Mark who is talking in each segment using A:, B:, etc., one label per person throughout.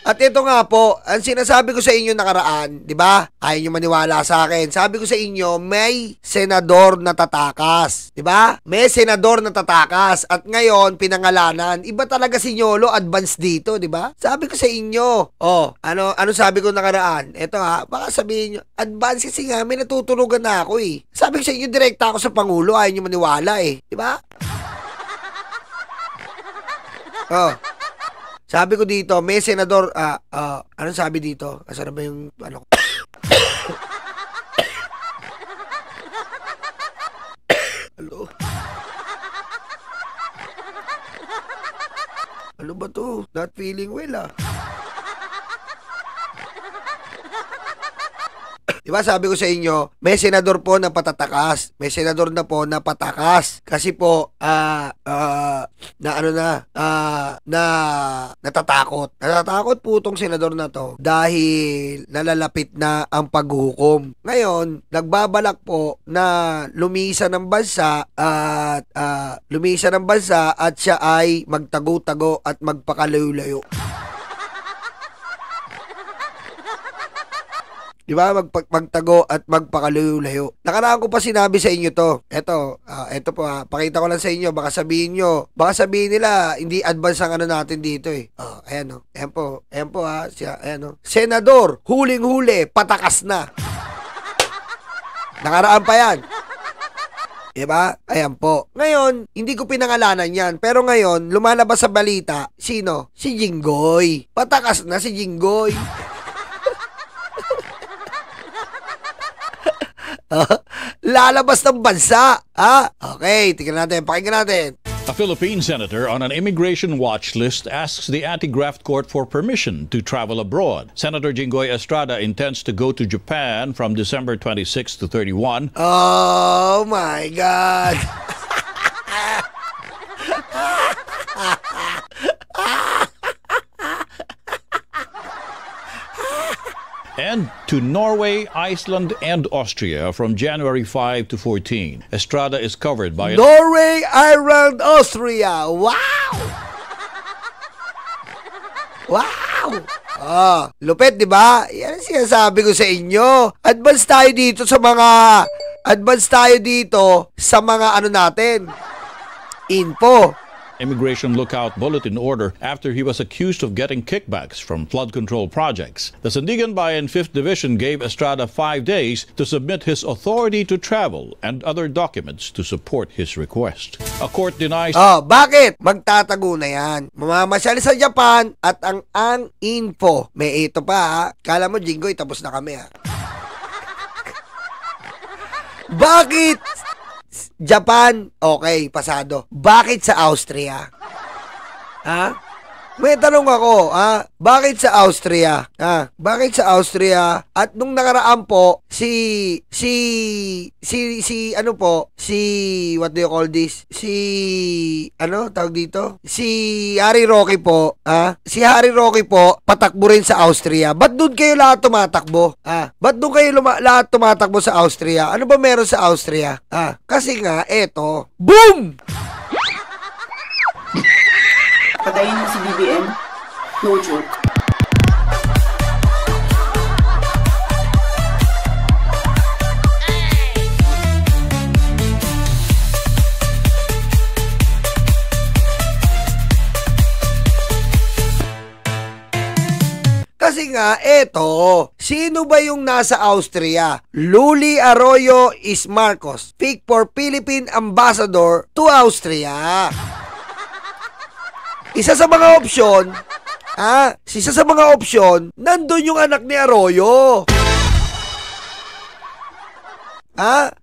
A: At ito nga po, ang sinasabi ko sa inyo nakaraan, di ba? Ayaw nyo maniwala sa akin. Sabi ko sa inyo, may senador na tatakas. Di ba? May senador na tatakas. At ngayon, pinangalanan. Iba talaga si Nyolo, advance dito, di ba? Sabi ko sa inyo. Oh, ano sabi ko nakaraan? Ito ha, baka sabihin nyo, advance kasi nga, may natutulugan na ako eh. Sabi ko sa inyo, direkta ako sa Pangulo, ayaw nyo maniwala eh. Di ba? Oh. Sabi ko dito, may senador, anong sabi dito? Asan na ba yung, ano? Hello? Ano ba to? Not feeling well Diba sabi ko sa inyo, may senador po na patatakas. May senador na po na patakas. Kasi po, natatakot. Natatakot po itong senador na to dahil nalalapit na ang paghuhukom. Ngayon, nagbabalak po na lumisa ng bansa at siya ay magtago-tago at magpakalayo-layo. Di ba? Magtago at magpakalayo-layo. Nakaraan ko pa sinabi sa inyo to. Ito po pakita ko lang sa inyo. Baka sabihin nila, hindi advance ang ano natin dito eh. Ayan o. Ayan po siya, ayan o. Senador, huling-huli, patakas na. Nakaraan pa yan. Diba? Ayan po. Ngayon, hindi ko pinangalanan yan. Pero ngayon, lumalabas sa balita, sino? Si Jinggoy. Patakas na si Jinggoy. Lalabas ng bansa. Okay, tingnan natin, pakinggan natin.
B: A Philippine senator on an immigration watch list asks the anti-graft court for permission to travel abroad. Senator Jinggoy Estrada intends to go to Japan from December 26 to 31.
A: Oh my God.
B: And to Norway, Iceland, and Austria from January 5 to 14. Estrada is covered by...
A: Norway, Ireland, Austria! Wow! Wow! Lupit, di ba? Yan ang sinasabi ko sa inyo. Advance tayo dito sa mga ano natin. Info.
B: Immigration Lookout Bulletin order after he was accused of getting kickbacks from flood control projects. The Sandigan Bayan 5th Division gave Estrada 5 days to submit his authority to travel and other documents to support his request. A court denies...
A: bakit? Magtatago na yan. Mamamasyal sa Japan at ang info. May ito pa Kala mo, Jinggoy, tapos na kami Bakit? Japan, okay, pasado. Bakit sa Austria? May tanong ako, bakit sa Austria? Bakit sa Austria? At nung nakaraan po, what do you call this? Tawag dito? Si Harry Roque po, si Harry Roque po, patakbo rin sa Austria. Ba't doon kayo lahat tumatakbo? Ba't doon kayo lahat tumatakbo sa Austria? Ano ba meron sa Austria? Kasi nga, eto, boom!
C: Patayin mo si BBM. No joke.
A: Kasi nga, eto, sino ba yung nasa Austria? Luli Arroyo is Marcos, pick for Philippine Ambassador to Austria. Isa sa mga opsyon, nandun yung anak ni Arroyo.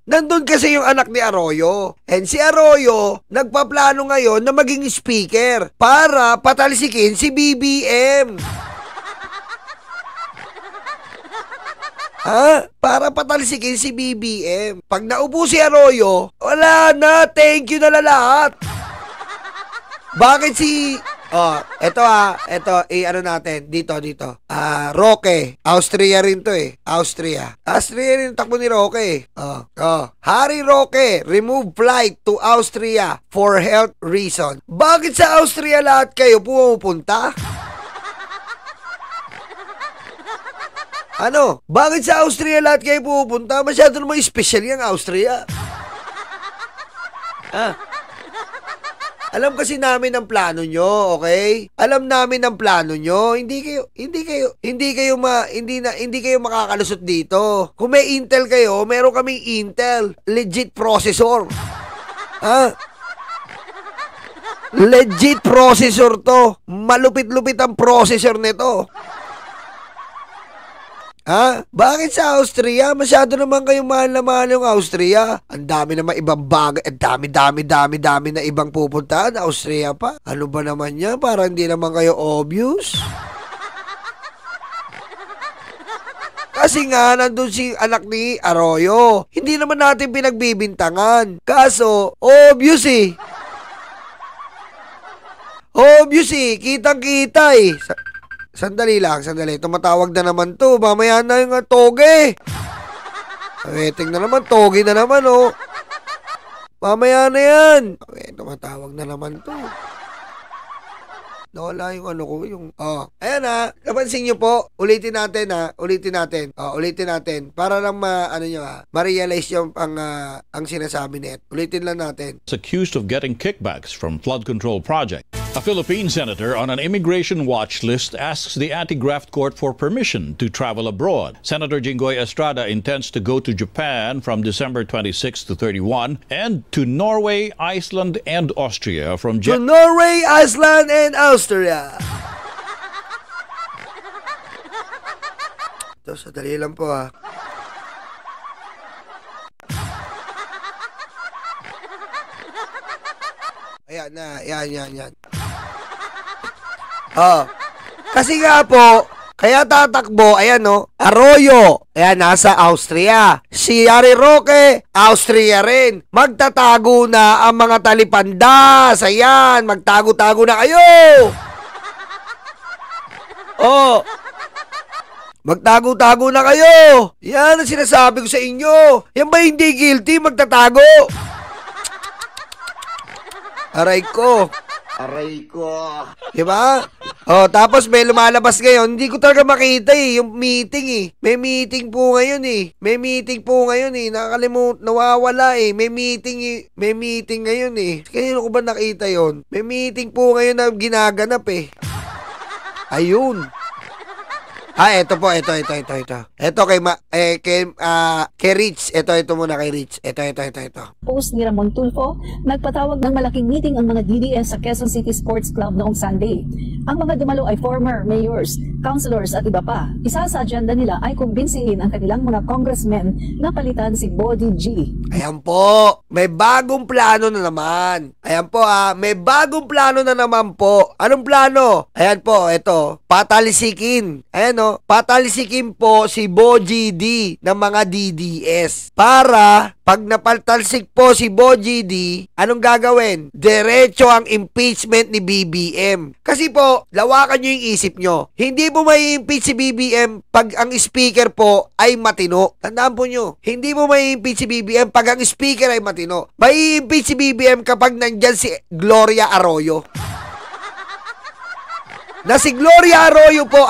A: Nandun kasi yung anak ni Arroyo. And si Arroyo, nagpaplano ngayon na maging speaker para patalsikin si BBM. Para patalsikin si BBM. Pag naupo si Arroyo, wala na, thank you na lahat. Bakit si... eto natin, dito. Roque, Austria rin to Austria rin takbo ni Roque. Harry Roque, remove flight to Austria for health reason. Bakit sa Austria lahat kayo pumupunta? Ano? Bakit sa Austria lahat kayo pupunta? Masyado naman special yung Austria. Alam kasi namin ang plano nyo, okay? Alam namin ang plano nyo. Hindi kayo makakalusot dito. Kung may Intel kayo, meron kaming Intel. Legit processor. Legit processor to. Malupit-lupit ang processor nito. Bakit sa Austria? Masyado naman kayong mahal na mahal yung Austria. Ang dami naman ibang bagay. Ang dami na ibang pupuntahan. Austria pa. Ano ba naman yan? Parang hindi naman kayo obvious. Kasi nga, nandun si anak ni Arroyo. Hindi naman natin pinagbibintangan. Kaso, obvious eh. Obvious eh. Kitang-kita eh. Sandali lang, sandali. Tumatawag na naman to. Mamaya na yung toge. Waiting na naman. Toge na naman, oh. Mamaya na yan. Tumatawag na naman to. Nawala yung ano ko, yung... Ayan ha. Napansin nyo po. Ulitin natin ha. Ulitin natin. Para lang ma-realize yung ang sinasabi net. Ulitin lang natin.
B: Accused of getting kickbacks from flood control project. A Philippine senator on an immigration watch list asks the anti-graft court for permission to travel abroad. Senator Jinggoy Estrada intends to go to Japan from December 26 to 31 and to Norway, Iceland, and Austria from
A: To Norway, Iceland, and Austria. Ito, sadali lang po ha. Ayan na, yan. Kasi nga po, kaya tatakbo, ayan no, Arroyo, ayan, nasa Austria. Si Harry Roque, Austria rin. Magtatago na ang mga talipandas, ayan, magtago-tago na kayo. Magtago-tago na kayo. Yan ang sinasabi ko sa inyo. Yan ba hindi guilty, magtatago? Aray ko. Diba? Tapos may lumalabas ngayon. Hindi ko talaga makita yung meeting eh. May meeting po ngayon eh. Nawawala eh. May meeting ngayon eh. Kanino ko ba nakita yon? May meeting po ngayon na ginaganap eh. Ayun. Ito po, ito. Ito kay Rich. Ito muna kay Rich. Ito.
D: Post ni Ramon Tulfo, nagpatawag ng malaking meeting ang mga DDS sa Quezon City Sports Club noong Sunday. Ang mga dumalo ay former mayors, councilors at iba pa. Isa sa agenda nila ay kumbinsihin ang kanilang mga congressmen na palitan si Body G.
A: Ayan po, may bagong plano na naman. May bagong plano na naman po. Anong plano? Ayan po, ito, patalisikin. Patalisikin po si Boji D ng mga DDS. Para pag napaltalsik po si Boji D, anong gagawin? Diretso ang impeachment ni BBM. Kasi po, lawakan nyo yung isip nyo. Hindi mo may impeach si BBM pag ang speaker po ay matino. Tandaan po nyo, hindi mo may impeach si BBM pag ang speaker ay matino. May impeach si BBM kapag nandyan si Gloria Arroyo. Na si Gloria Arroyo po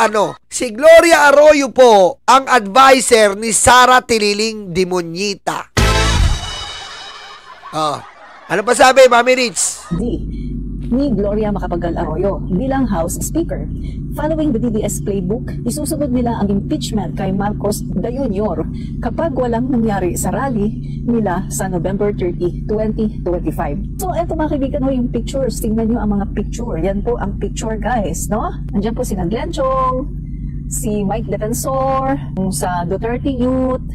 A: Si Gloria Arroyo po ang advisor ni Sara Tililing Dimonyita. Ano pa sabi, Mami Rich?
D: Ni Gloria Macapagal Arroyo bilang House Speaker. Following the DDS playbook, isusunod nila ang impeachment kay Marcos Jr. kapag walang nangyari sa rally nila sa November 30, 2025. So, eto mga kaibigan, yung pictures. Tingnan nyo ang mga picture. Yan po ang picture, guys, no? Nandiyan po si Glenn Chong, si Mike Defensor, sa Duterte Youth,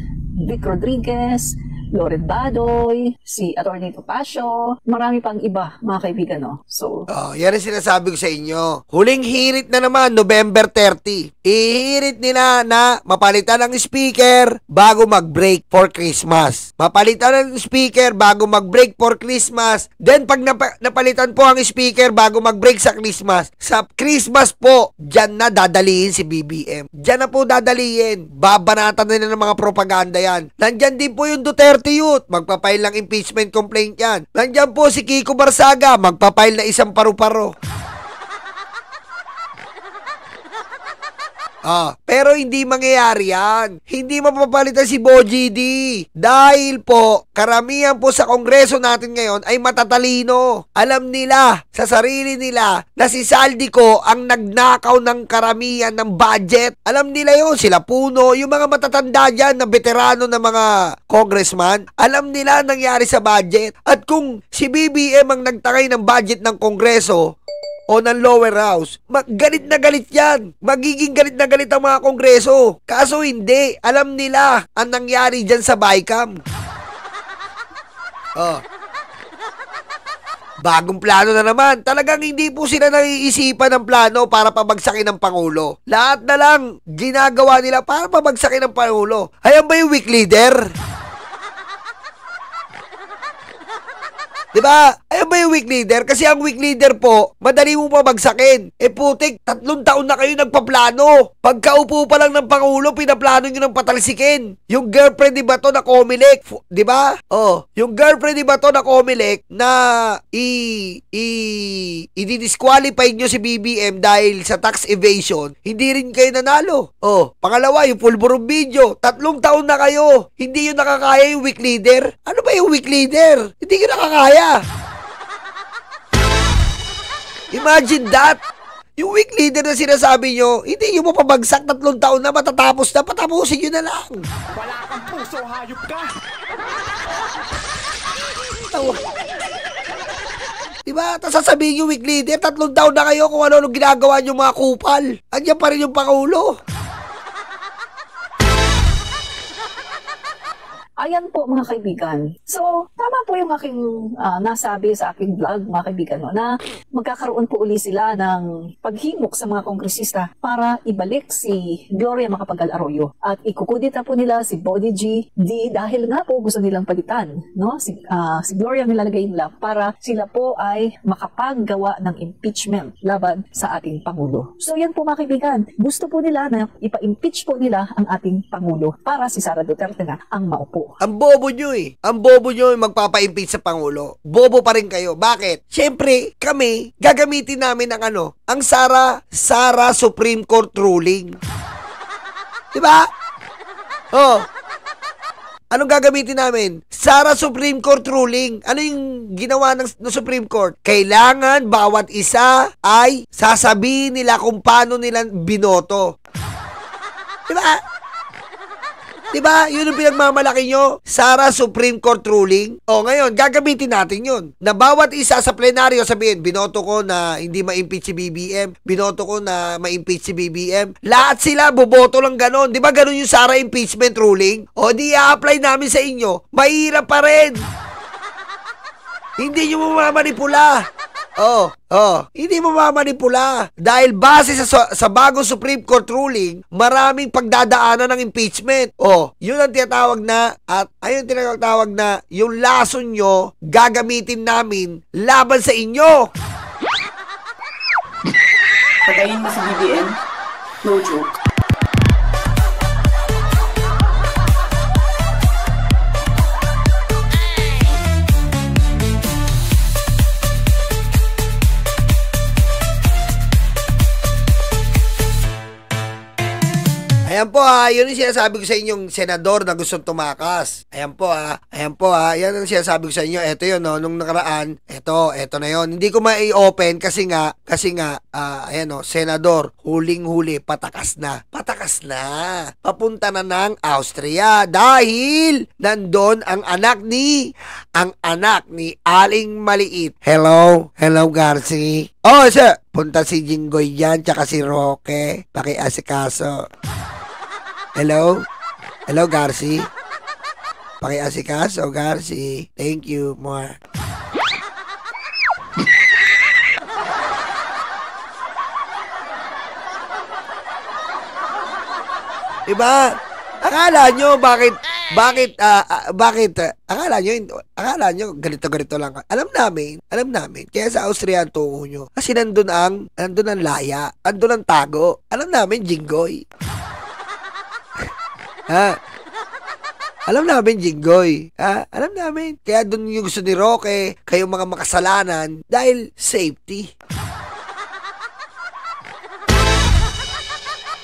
D: Vic Rodriguez, Loren Badoy, si Atty. Topacio, marami pang iba, mga kaibigan, no? So,
A: yan ang sinasabi ko sa inyo. Huling hirit na naman, November 30. Ihirit nila na mapalitan ang speaker bago mag-break for Christmas. Mapalitan ang speaker bago mag-break for Christmas. Then, pag napalitan po ang speaker bago mag-break sa Christmas po, dyan na dadalihin si BBM. Dyan na po dadalihin. Babanatan nila ng mga propaganda yan. Nandyan din po yung Duterte Youth, magpapail ng impeachment complaint yan. Nandyan po si Kiko Barsaga, magpapail na isang paru-paro. Pero hindi mangyayari yan. Hindi mapapalitan si Boji D. Dahil po, karamihan po sa kongreso natin ngayon ay matatalino. Alam nila sa sarili nila na si Saldico ang nagnakaw ng karamihan ng budget. Alam nila yun. Sila Puno, yung mga matatanda dyan na veterano na mga congressman, alam nila ang nangyari sa budget. At kung si BBM ang nagtangay ng budget ng kongreso, o ng lower house, galit na galit yan. Magiging galit na galit ang mga kongreso. Kaso hindi. Alam nila ang nangyari dyan sa BICAM. Bagong plano na naman. Talagang hindi po sila naiisipan ng plano para pabagsakin ng Pangulo. Lahat na lang ginagawa nila para pabagsakin ng Pangulo. Ayan ba yung weak leader? Diba? Ayun ba yung weak leader? Kasi ang weak leader po, madali mo pabagsakin. Putik, 3 taon na kayo nagpaplano. Pagkaupo pa lang ng Pangulo, pinaplano nyo ng patalsikin. Yung girlfriend ni Bato na Comelec, diba? Yung girlfriend ni Bato na Comelec na i-disqualify nyo si BBM dahil sa tax evasion, hindi rin kayo nanalo. Pangalawa, yung pulburon video, 3 taon na kayo. Hindi yun nakakaya yung weak leader. Ano ba yung weak leader? Hindi yun nakakaya. Imagine that. Yung weak leader na sinasabi nyo, hindi nyo mapabagsak 3 taon na matatapos na, patapusin nyo na lang.
E: Wala kang puso, hayop ka.
A: Diba? Tapos sasabihin yung weak leader, 3 taon na kayo kung ano ginagawa nyo mga kupal. Andiyan pa rin yung Pangulo.
D: Ayan po mga kaibigan. So, tama po yung aking nasabi sa aking vlog mga kaibigan, no, na magkakaroon po uli sila ng paghimok sa mga kongresista para ibalik si Gloria Macapagal Arroyo. At ikukudit na po nila si Body G D dahil nga po gusto nilang palitan, no? Si Gloria ang nilalagay nila para sila po ay makapaggawa ng impeachment laban sa ating Pangulo. So yan po mga kaibigan, gusto po nila na ipa-impeach po nila ang ating Pangulo para si Sara Duterte na ang maupo.
A: Ang bobo nyo Ang bobo nyo magpapa-impeach sa Pangulo. Bobo pa rin kayo. Bakit? Siyempre, kami, gagamitin namin ang Sara Supreme Court ruling. Diba? Anong gagamitin namin? Sara Supreme Court ruling. Ano yung ginawa ng Supreme Court? Kailangan bawat isa ay sasabihin nila kung paano nila binoto. Diba? Diba? Yun ang pinagmamalaki nyo. Sara Supreme Court ruling. Ngayon, gagamitin natin yun. Na bawat isa sa plenaryo sabihin, binoto ko na hindi ma-impeach si BBM. Binoto ko na ma-impeach si BBM. Lahat sila, boboto lang ganon. Diba ganon yung Sara impeachment ruling? Di i-apply namin sa inyo. Mahirap pa rin. Hindi nyo mamamanipula. Hindi mo mamanipula. Dahil base sa bagong Supreme Court ruling, maraming pagdadaanan ng impeachment. Yun ang tinatawag na, at ayun tinatawag na, yung lason nyo, gagamitin namin laban sa inyo.
C: Patayin mo si BBM? No joke.
A: Ayan po yun yung sinasabi ko sa inyong senador na gustong tumakas. Ayan po yan ang sinasabi ko sa inyo. Ito yun, no, nung nakaraan, ito na yun. Hindi ko ma-i-open kasi nga, ayan senador, huling-huli, patakas na. Papunta na ng Austria dahil nandun ang anak ni Aling Maliit. Hello, Garci. Sir, punta si Jinggoy yan, tsaka si Roque. Pakiasikaso. Hello, Garci. Pakiasikaso, Garci. Thank you, more. Diba? Akala nyo akala nyo ganito lang. Alam namin, kaya sa Austria ang tungo nyo. Kasi nandun ang laya, nandun ang tago. Alam namin, Jinggoy. Alam namin, Jinggoy. Alam namin. Kaya doon yung gusto ni Roque, kayong mga makasalanan, dahil safety.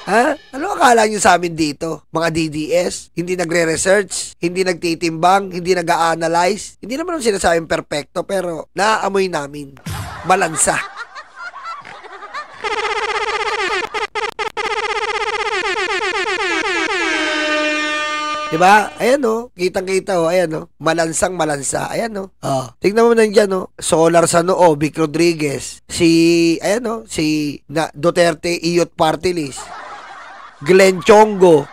A: Ha? Ano akala nyo sa amin dito? Mga DDS? Hindi nagre-research? Hindi nagtitimbang? Hindi nag-a-analyze? Hindi naman ang sinasabing perfecto, pero naaamoy namin. Malansa. Diba? Ayan o. Kitang-kita o. Ayan o. Malansang malansa. Ayan o. Oh. Tignan mo nandiyan o. Solar sa noo. Vic Rodriguez. Ayan o. Duterte Iyot Party List. Glenn Chongo.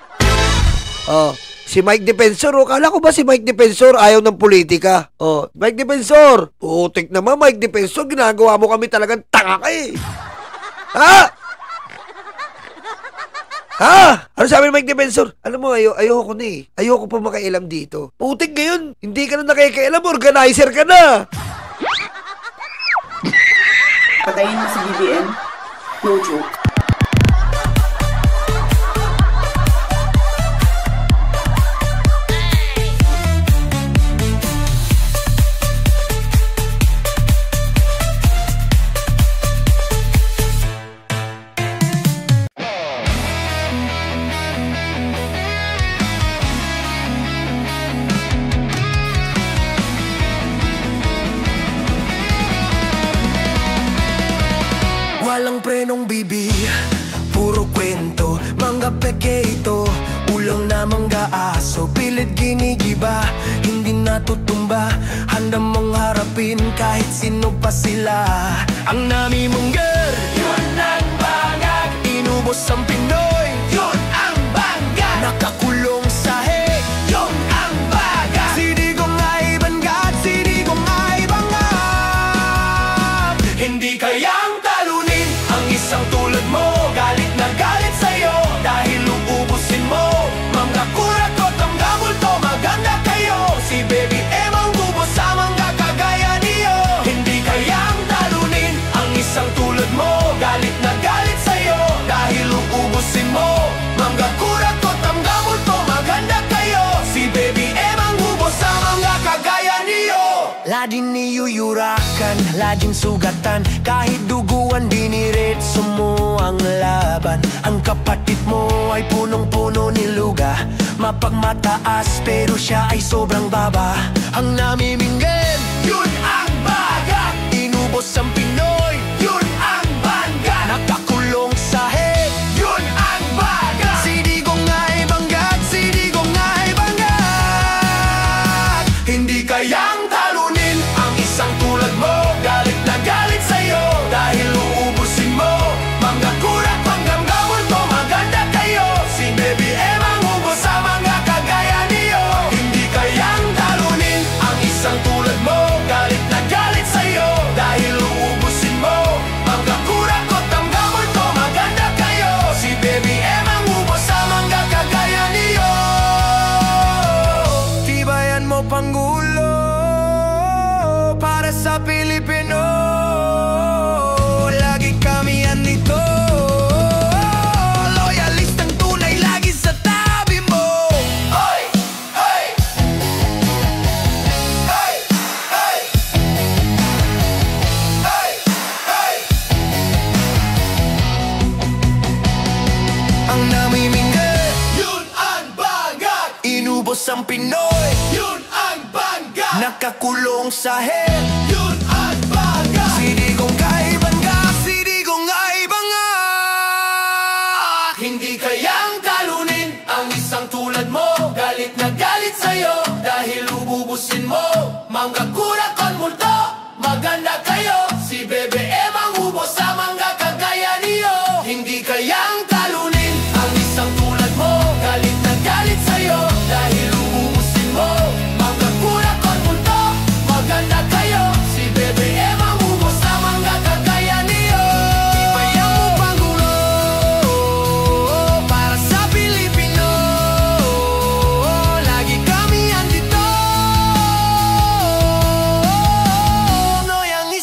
A: Oh. Si Mike Defensor. O. Kala ko ba si Mike Defensor ayaw ng politika? Oh. Mike Defensor. Putik naman Mike Defensor. Ginagawa mo kami talagang tanga ka eh. Ha? Ha? Ano sabi ni Mike Defensor? Alam mo, ayoko na eh. Ayoko pa makailam dito. Putik ngayon, hindi ka na nakikialam, organizer ka na.
C: Patayin mo si BBM. No joke.
F: Walang prenong bibi, puro kwento, mga peke ito, ulang na mangga aso, pilit ginigiba, hindi natutumba, handang mong harapin kahit sino pa sila. Ang namimungger, yun ang bangag, inubos ang Pinoy, yun ang bangag, nakakulong sa heg, yun ang bagag, sidigong ay bangag, sidigong ay bangag, hindi kayang isang tulad mo, galit na galit sa'yo dahil uubusin mo mga kurat ko, tangga multo, maganda kayo. Si Baby M ang bubo sa mga kagaya niyo. Hindi kayang talunin ang isang tulad mo, galit na galit sa'yo dahil uubusin mo mga kurat ko, tangga multo, maganda kayo. Si Baby M ang bubo sa mga kagaya niyo. Laging niyuyurakan, laging sugatan, kahit duguan diniretso mo ang laban. Ang kapatid mo ay punong-puno ni luga, mapagmataas pero siya ay sobrang baba. Ang namiminggan, yun ang baga, inubos ang Pinoy, yun ang bangga, nakakulong sa head, yun ang baga, sidigong ay banggag, sidigong ay banggag. Hindi kayang talunin ang isang tulad mo, galit na galit sa'yo dahil uubusin mo mga kurat, hanggang gamon to, maganda kayo. Si Baby M ang ubos sa mga kagaya niyo. Hindi kayang talunin ang isang tulad mo, galit na galit sa'yo dahil uubusin mo mga kurat, hanggang gamon to, maganda kayo. Si Baby M ang ubos sa mga kagaya niyo. Tibayan mo Pangulo para sa Pilipino, lagi kami andito, loyalistang tunay lagi sa tabi mo. Hoy! Hoy! Hoy! Hoy! Hoy! Hoy! Ang namiminggan, yun ang bangag, inubos ang Pinoy, yun ang bangag, nakakulong sa head, yun ang bangag, sidigong kay bangag, sidigong ay bangag. Hindi kayang talunin ang isang tulad mo, galit na galit sa'yo dahil ububusin mo mga kurat kon multo, maganda kayo. Si Baby M ang ubos sa mga kagaya niyo. Hindi kayang talunin ang isang tulad mo, galit na galit sa'yo dahil ububusin mo mga kurat kon multo, maganda kayo. Si Baby M ang ubos sa mga kagaya niyo. Tibayan mo Pangulo para sa Pilipino, lagi kami andito. Noy ang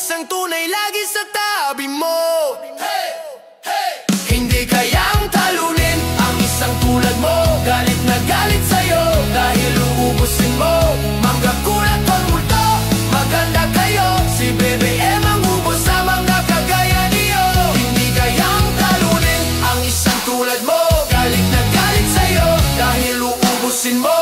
F: uubusin mo